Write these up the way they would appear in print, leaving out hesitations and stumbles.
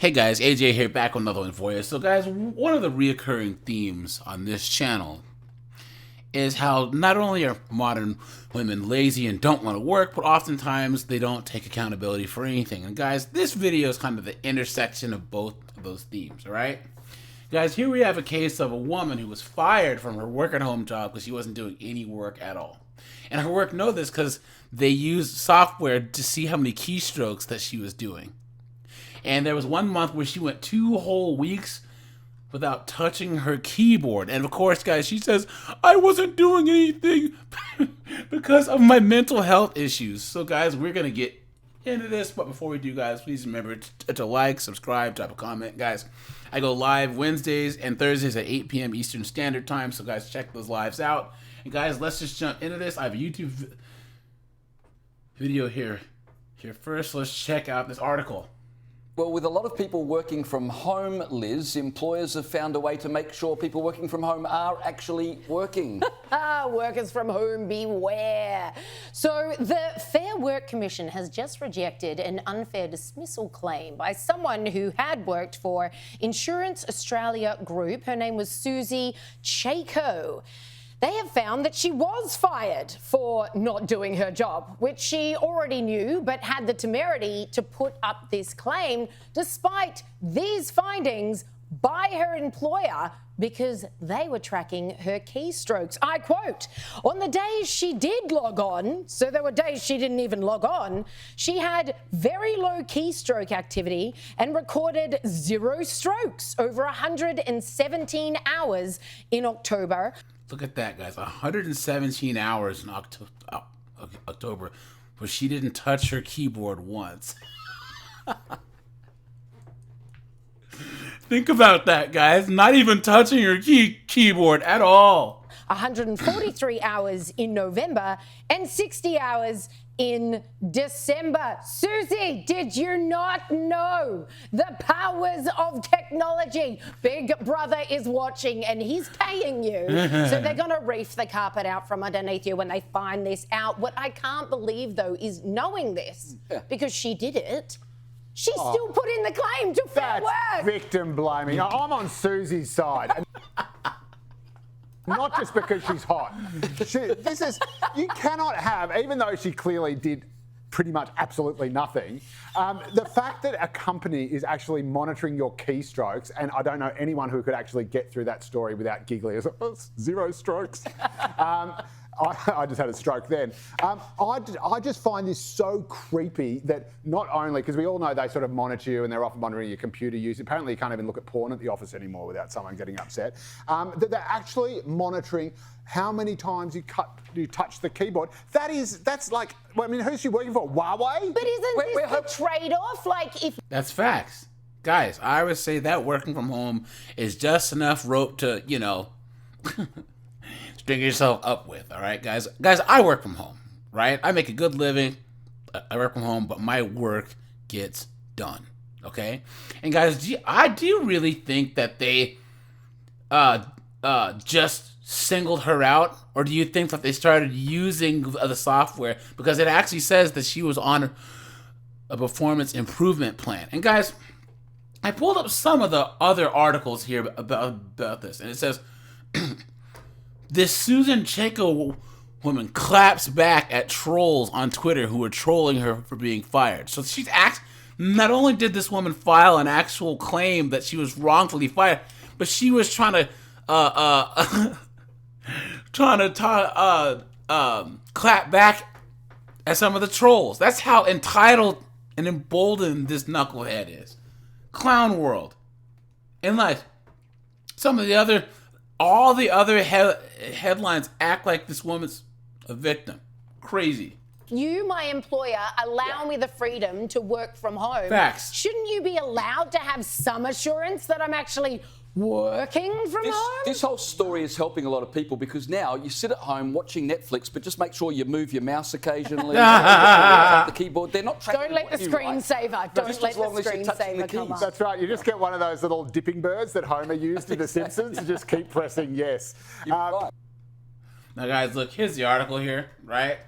Hey guys, AJ here, back with another one for you. So guys, one of the reoccurring themes on this channel is how not only are modern women lazy and don't want to work, but oftentimes they don't take accountability for anything. And guys, this video is kind of the intersection of both of those themes, alright? Guys, here we have a case of a woman who was fired from her work-at-home job because she wasn't doing any work at all. And her work know this because they used software to see how many keystrokes that she was doing. And there was 1 month where she went 2 whole weeks without touching her keyboard. And of course, guys, she says, I wasn't doing anything because of my mental health issues. So guys, we're going to get into this. But before we do, guys, please remember to like, subscribe, drop a comment. Guys, I go live Wednesdays and Thursdays at 8 p.m. Eastern Standard Time. So guys, check those lives out. And guys, let's just jump into this. I have a YouTube video here first. Let's check out this article. Well, with a lot of people working from home, Liz, employers have found a way to make sure people working from home are actually working. Workers from home, beware. So the Fair Work Commission has just rejected an unfair dismissal claim by someone who had worked for Insurance Australia Group. Her name was Susie Chaco. They have found that she was fired for not doing her job, which she already knew, but had the temerity to put up this claim despite these findings by her employer because they were tracking her keystrokes. I quote, on the days she did log on, so there were days she didn't even log on, she had very low keystroke activity and recorded 0 strokes over 117 hours in October. Look at that, guys. 117 hours in October where she didn't touch her keyboard once. Think about that, guys. Not even touching her keyboard at all. 143 hours in November and 60 hours in December. Susie, did you not know the powers of technology? Big Brother is watching and he's paying you. So they're going to reef the carpet out from underneath you when they find this out. What I can't believe, though, is knowing this, because she did it, she still put in the claim to Fair Work. Victim blaming. I'm on Susie's side. Not just because she's hot. You cannot have, even though she clearly did pretty much absolutely nothing, the fact that a company is actually monitoring your keystrokes, and I don't know anyone who could actually get through that story without giggling. It's like, oh, 0 strokes. I just had a stroke then. I just find this so creepy that not only, because we all know they sort of monitor you and they're often monitoring your computer use. Apparently you can't even look at porn at the office anymore without someone getting upset. That they're actually monitoring how many times you touch the keyboard. That's like, I mean, who's she working for? Huawei? But isn't this the trade-off? Like, if That's facts. Guys, I would say that working from home is just enough rope to, you know, string yourself up with, all right, guys? Guys, I work from home, right? I make a good living. I work from home, but my work gets done, okay? And guys, do you really think that they just singled her out? Or do you think that they started using the software because it actually says that she was on a performance improvement plan? And guys, I pulled up some of the other articles here about this, and it says, this Susan Chaco woman claps back at trolls on Twitter who were trolling her for being fired. So not only did this woman file an actual claim that she was wrongfully fired, but she was trying to clap back at some of the trolls. That's how entitled and emboldened this knucklehead is. Clown world. And like all the other headlines act like this woman's a victim. Crazy. You, my employer, allow me the freedom to work from home. Facts. Shouldn't you be allowed to have some assurance that I'm actually working from home? This whole story is helping a lot of people because now you sit at home watching Netflix, but just make sure you move your mouse occasionally. The keyboard. They're not tracking. Don't let the screensaver. Don't let the screensaver come up. That's right. You just get one of those little dipping birds that Homer used in The Simpsons and just keep pressing yes. Now, guys, look. Here's the article here, right?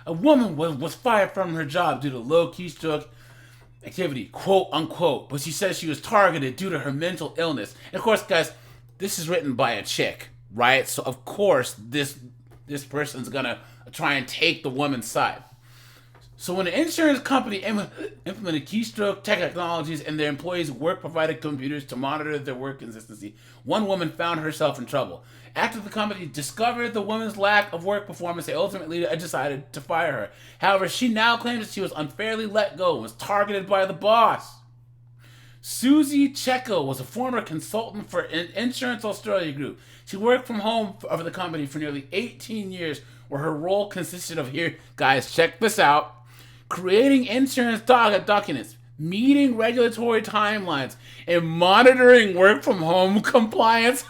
A woman was fired from her job due to low keystroke activity, quote unquote, but she says she was targeted due to her mental illness. And of course, guys, this is written by a chick, right? So of course this person's gonna try and take the woman's side. So when the insurance company implemented Keystroke technologies and their employees' work-provided computers to monitor their work consistency, one woman found herself in trouble. After the company discovered the woman's lack of work performance, they ultimately decided to fire her. However, she now claims that she was unfairly let go and was targeted by the boss. Susie Checo was a former consultant for Insurance Australia Group. She worked from home for the company for nearly 18 years, where her role consisted of, here, guys, check this out, creating insurance documents, meeting regulatory timelines, and monitoring work from home compliance.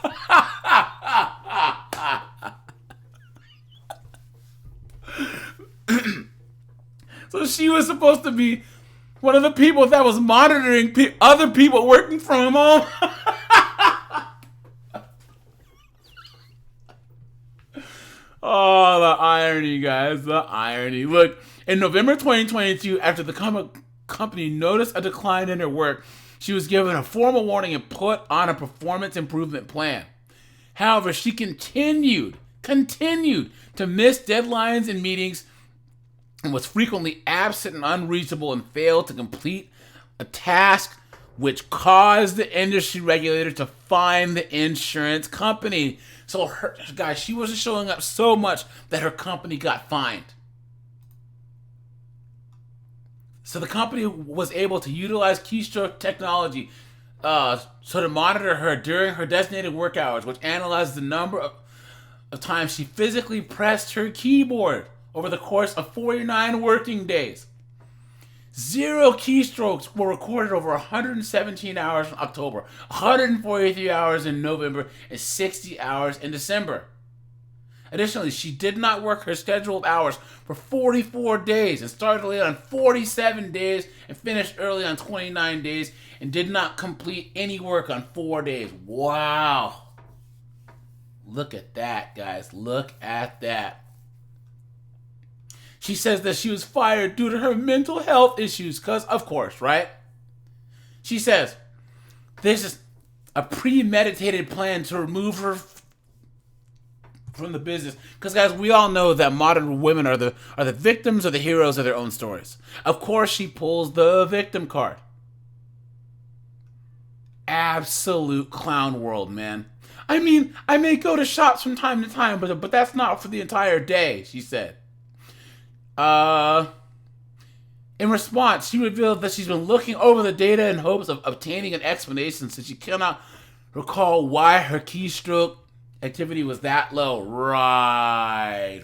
So she was supposed to be one of the people that was monitoring other people working from home. Oh, the irony, guys, the irony. Look, in November 2022, after the company noticed a decline in her work, she was given a formal warning and put on a performance improvement plan. However, she continued to miss deadlines and meetings and was frequently absent and unreachable and failed to complete a task, which caused the industry regulator to fine the insurance company. So, guys, she wasn't showing up so much that her company got fined. So the company was able to utilize keystroke technology to monitor her during her designated work hours, which analyzed the number of times she physically pressed her keyboard over the course of 49 working days. 0 keystrokes were recorded over 117 hours in October, 143 hours in November, and 60 hours in December. Additionally, she did not work her scheduled hours for 44 days and started late on 47 days and finished early on 29 days and did not complete any work on 4 days. Wow. Look at that, guys. Look at that. She says that she was fired due to her mental health issues, because, of course, right? She says, this is a premeditated plan to remove her from the business. Because, guys, we all know that modern women are the victims or the heroes of their own stories. Of course, she pulls the victim card. Absolute clown world, man. I mean, I may go to shops from time to time, but that's not for the entire day, she said. In response, she revealed that she's been looking over the data in hopes of obtaining an explanation, since she cannot recall why her keystroke activity was that low. Right.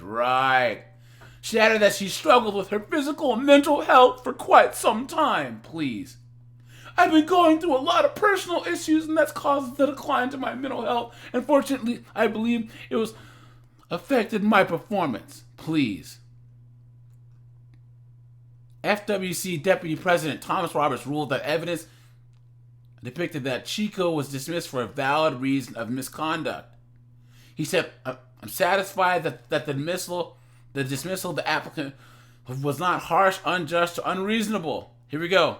She added that she struggled with her physical and mental health for quite some time. Please. I've been going through a lot of personal issues, and that's caused the decline to my mental health. Unfortunately, I believe it was affected my performance. Please. FWC Deputy President Thomas Roberts ruled that evidence depicted that Chico was dismissed for a valid reason of misconduct. He said, I'm satisfied that the dismissal of the applicant was not harsh, unjust, or unreasonable. Here we go.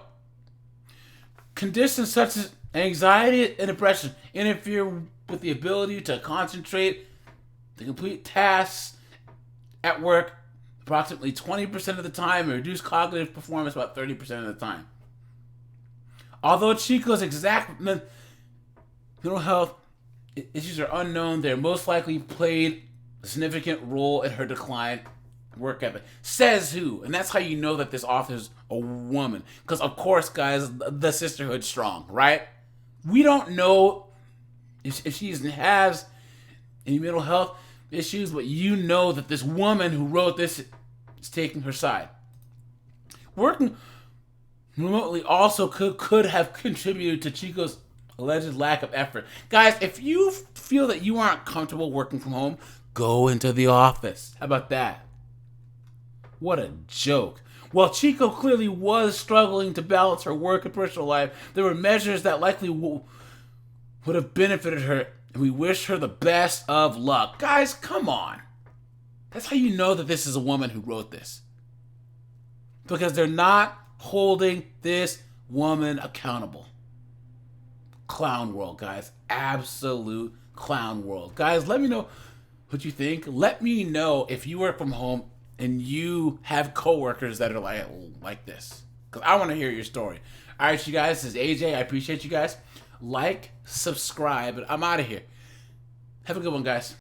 Conditions such as anxiety and depression interfere with the ability to concentrate, to complete tasks at work approximately 20% of the time, and reduce cognitive performance about 30% of the time. Although Chico's exact mental health issues are unknown, they most likely played a significant role in her decline work ethic. Says who? And that's how you know that this author's a woman. Because, of course, guys, the sisterhood's strong, right? We don't know if she has any mental health issues, but you know that this woman who wrote this is taking her side. Working remotely also could have contributed to Chico's alleged lack of effort. Guys, if you feel that you aren't comfortable working from home, go into the office. How about that? What a joke. While Chico clearly was struggling to balance her work and personal life, there were measures that likely would have benefited her, and we wish her the best of luck. Guys, come on. That's how you know that this is a woman who wrote this. Because they're not holding this woman accountable. Clown world, guys. Absolute clown world. Guys, let me know what you think. Let me know if you work from home and you have coworkers that are like this, because I want to hear your story. All right, you guys, this is AJ. I appreciate you guys. Like, subscribe, and I'm out of here. Have a good one, guys.